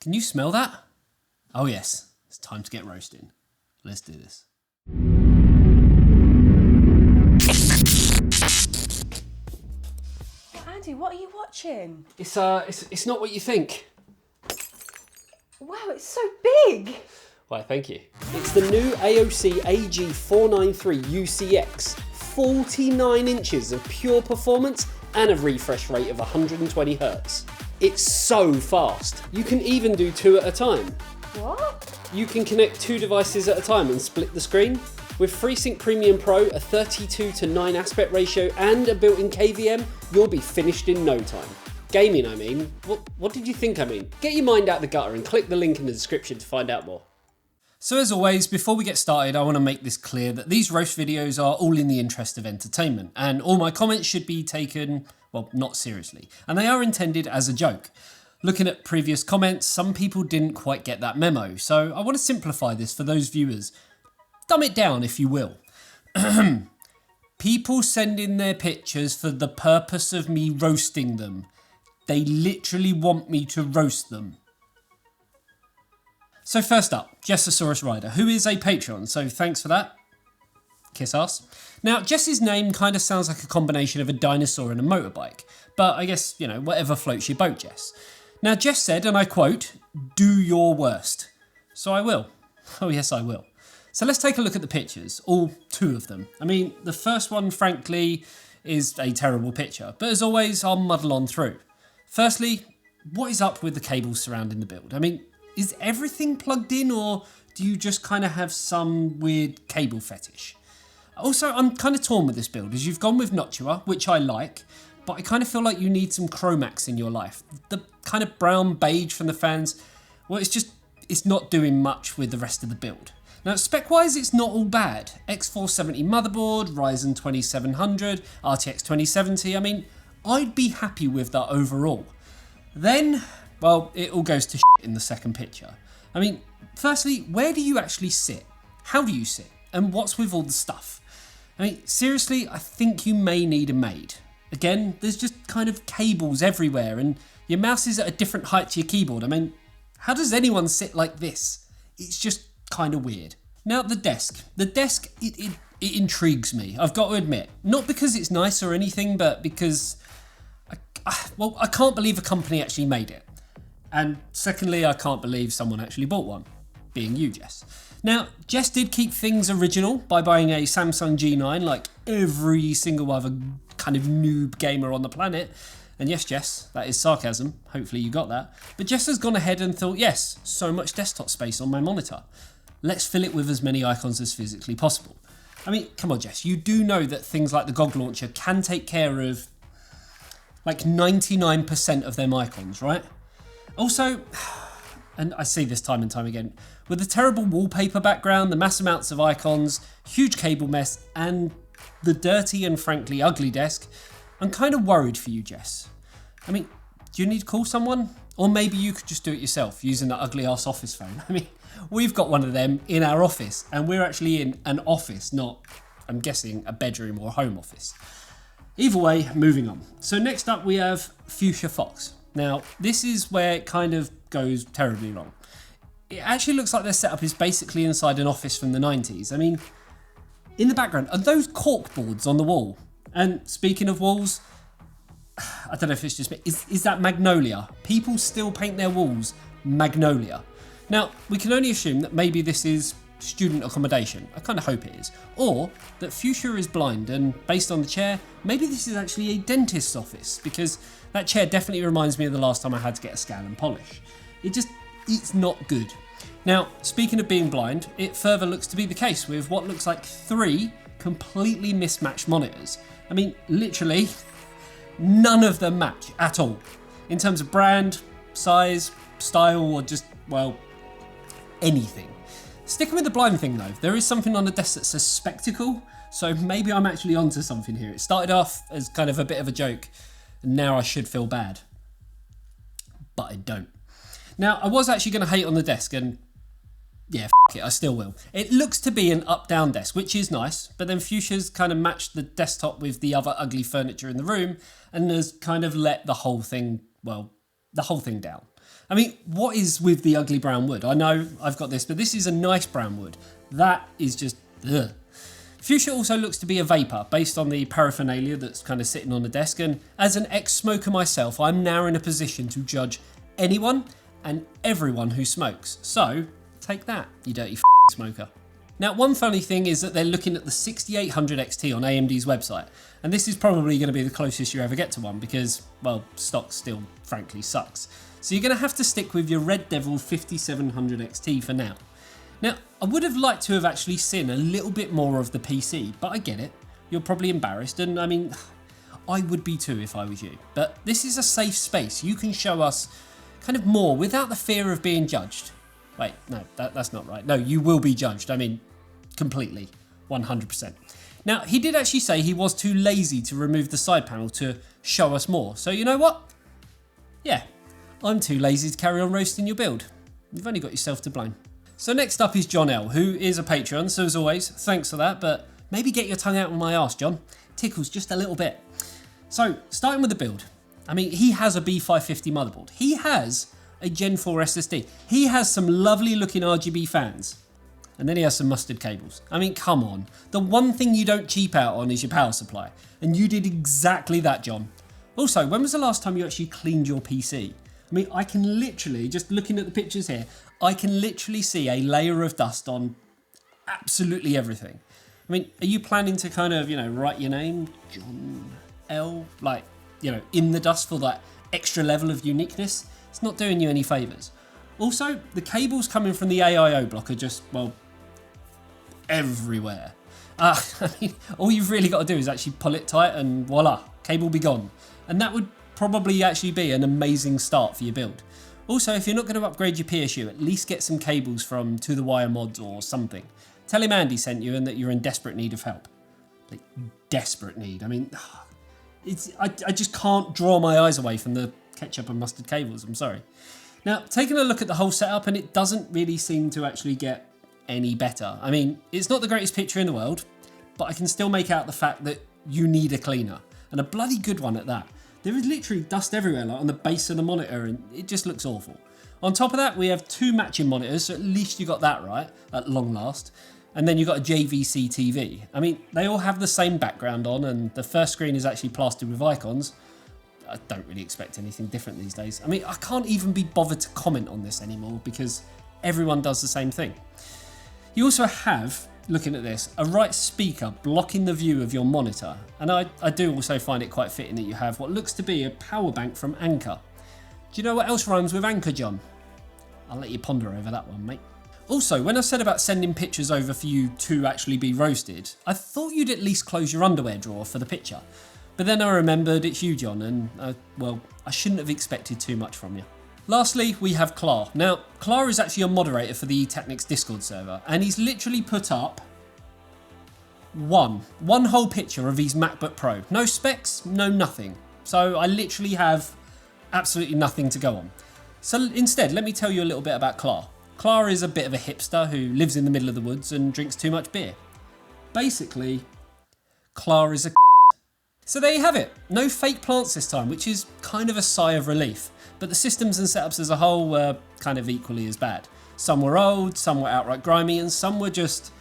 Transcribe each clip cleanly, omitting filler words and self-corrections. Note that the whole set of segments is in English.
Can you smell that? Oh yes, it's time to get roasting. Let's do this. Andy, what are you watching? It's not what you think. Wow, it's so big. Why, thank you. It's the new AOC AG493 UCX. 49 inches of pure performance and a refresh rate of 120 Hertz. It's so fast. You can even do 2 at a time. What? You can connect 2 devices at a time and split the screen. With FreeSync Premium Pro, a 32:9 aspect ratio and a built-in KVM, you'll be finished in no time. Gaming, I mean. What did you think I mean? Get your mind out the gutter and click the link in the description to find out more. So as always, before we get started, I want to make this clear that these roast videos are all in the interest of entertainment, and all my comments should be taken, well, not seriously, and they are intended as a joke. Looking at previous comments, some people didn't quite get that memo, so I want to simplify this for those viewers. Dumb it down, if you will. People send in their pictures for the purpose of me roasting them. They literally want me to roast them. So first up, Jessosaurus Rider, who is a Patreon, so thanks for that. Kiss ass. Now, Jess's name kind of sounds like a combination of a dinosaur and a motorbike, but I guess, you know, whatever floats your boat, Jess. Now, Jess said, and I quote, "Do your worst." So I will. Oh yes, I will. So let's take a look at the pictures, all 2 of them. I mean, the first one, frankly, is a terrible picture, but as always, I'll muddle on through. Firstly, what is up with the cables surrounding the build? I mean, is everything plugged in, or do you just kind of have some weird cable fetish? Also, I'm kind of torn with this build, as you've gone with Noctua, which I like, but I kind of feel like you need some Chromax in your life. The kind of brown beige from the fans, well, it's not doing much with the rest of the build. Now, spec-wise, it's not all bad. X470 motherboard, Ryzen 2700, RTX 2070, I mean, I'd be happy with that overall. Then, well, it all goes to shit in the second picture. I mean, firstly, where do you actually sit? How do you sit? And what's with all the stuff? I mean, seriously, I think you may need a maid. Again, there's just kind of cables everywhere and your mouse is at a different height to your keyboard. I mean, how does anyone sit like this? It's just kind of weird. Now, the desk. The desk, it intrigues me, I've got to admit. Not because it's nice or anything, but because, I can't believe a company actually made it. And secondly, I can't believe someone actually bought one, being you, Jess. Now, Jess did keep things original by buying a Samsung G9 like every single other kind of noob gamer on the planet. And yes, Jess, that is sarcasm. Hopefully you got that. But Jess has gone ahead and thought, yes, so much desktop space on my monitor. Let's fill it with as many icons as physically possible. I mean, come on, Jess, you do know that things like the GOG launcher can take care of like 99% of them icons, right? Also, and I see this time and time again, with the terrible wallpaper background, the mass amounts of icons, huge cable mess, and the dirty and frankly ugly desk, I'm kind of worried for you, Jess. I mean, do you need to call someone? Or maybe you could just do it yourself using that ugly ass office phone. I mean, we've got one of them in our office, and we're actually in an office, not, I'm guessing, a bedroom or home office. Either way, moving on. So next up we have Fuchsia Fox. Now, this is where it kind of goes terribly wrong. It actually looks like their setup is basically inside an office from the 90s. I mean, in the background, are those cork boards on the wall? And speaking of walls, I don't know if it's just me, is that magnolia? People still paint their walls magnolia. Now, we can only assume that maybe this is student accommodation. I kind of hope it is. Or that Fuchsia is blind and based on the chair, maybe this is actually a dentist's office because that chair definitely reminds me of the last time I had to get a scan and polish. It's not good. Now, speaking of being blind, it further looks to be the case with what looks like 3 completely mismatched monitors. I mean, literally, none of them match at all. In terms of brand, size, style, or just, well, anything. Sticking with the blind thing though, there is something on the desk that says spectacle, so maybe I'm actually onto something here. It started off as kind of a bit of a joke, and now I should feel bad. But I don't. Now, I was actually going to hate on the desk, and yeah, f it, I still will. It looks to be an up-down desk, which is nice, but then Fuchsia's kind of matched the desktop with the other ugly furniture in the room, and has kind of let the whole thing, well, the whole thing down. I mean, what is with the ugly brown wood? I know I've got this, but this is a nice brown wood. That is just, ugh. Fuchsia also looks to be a vapour based on the paraphernalia that's kind of sitting on the desk, and as an ex-smoker myself, I'm now in a position to judge anyone and everyone who smokes. So, take that, you dirty smoker. Now, one funny thing is that they're looking at the 6800 XT on AMD's website, and this is probably going to be the closest you ever get to one because, well, stock still frankly sucks. So you're going to have to stick with your Red Devil 5700 XT for now. Now, I would have liked to have actually seen a little bit more of the PC, but I get it. You're probably embarrassed, and I mean, I would be too if I was you. But this is a safe space. You can show us kind of more without the fear of being judged. Wait, no, that's not right. No, you will be judged. I mean, completely, 100%. Now, he did actually say he was too lazy to remove the side panel to show us more. So you know what? Yeah, I'm too lazy to carry on roasting your build. You've only got yourself to blame. So next up is John L, who is a Patreon, so as always, thanks for that, but maybe get your tongue out of my arse, John. Tickles just a little bit. So, starting with the build. I mean, he has a B550 motherboard. He has a Gen 4 SSD. He has some lovely looking RGB fans. And then he has some mustard cables. I mean, come on. The one thing you don't cheap out on is your power supply. And you did exactly that, John. Also, when was the last time you actually cleaned your PC? I mean, I can literally, just looking at the pictures here, I can literally see a layer of dust on absolutely everything. I mean, are you planning to kind of, write your name, John L, like, in the dust for that extra level of uniqueness? It's not doing you any favours. Also, the cables coming from the AIO block are just, well, everywhere. I mean, all you've really got to do is actually pull it tight and voila, cable be gone. And that would probably actually be an amazing start for your build. Also, if you're not going to upgrade your PSU, at least get some cables from To The Wire Mods or something. Tell him Andy sent you and that you're in desperate need of help. Like, desperate need. I mean, I just can't draw my eyes away from the ketchup and mustard cables, I'm sorry. Now, taking a look at the whole setup, and it doesn't really seem to actually get any better. I mean, it's not the greatest picture in the world, but I can still make out the fact that you need a cleaner, and a bloody good one at that. There is literally dust everywhere, like on the base of the monitor, and it just looks awful. On top of that, we have two matching monitors, so at least you got that right, at long last. And then you've got a JVC TV. I mean, they all have the same background on, and the first screen is actually plastered with icons. I don't really expect anything different these days. I mean, I can't even be bothered to comment on this anymore because everyone does the same thing. You also have, looking at this, a right speaker blocking the view of your monitor. And I do also find it quite fitting that you have what looks to be a power bank from Anker. Do you know what else rhymes with Anker, John? I'll let you ponder over that one, mate. Also, when I said about sending pictures over for you to actually be roasted, I thought you'd at least close your underwear drawer for the picture. But then I remembered it's you, John, and well, I shouldn't have expected too much from you. Lastly, we have Clar. Now, Clar is actually a moderator for the eTeknix Discord server, and he's literally put up one whole picture of his MacBook Pro. No specs, no nothing. So I literally have absolutely nothing to go on. So instead, let me tell you a little bit about Clar. Clar is a bit of a hipster who lives in the middle of the woods and drinks too much beer. Basically, Clar is a So there you have it. No fake plants this time, which is kind of a sigh of relief. But the systems and setups as a whole were kind of equally as bad. Some were old, some were outright grimy, and some were just,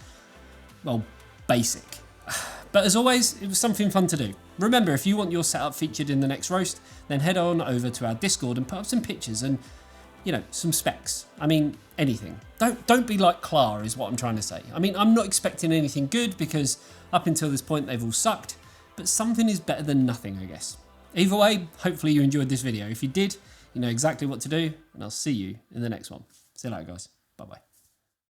well, basic. But as always, it was something fun to do. Remember, if you want your setup featured in the next roast, then head on over to our Discord and put up some pictures and, some specs. I mean, anything. Don't be like Clar is what I'm trying to say. I mean, I'm not expecting anything good because up until this point they've all sucked, but something is better than nothing, I guess. Either way, hopefully you enjoyed this video. If you did, you know exactly what to do, and I'll see you in the next one. See you later, guys. Bye-bye.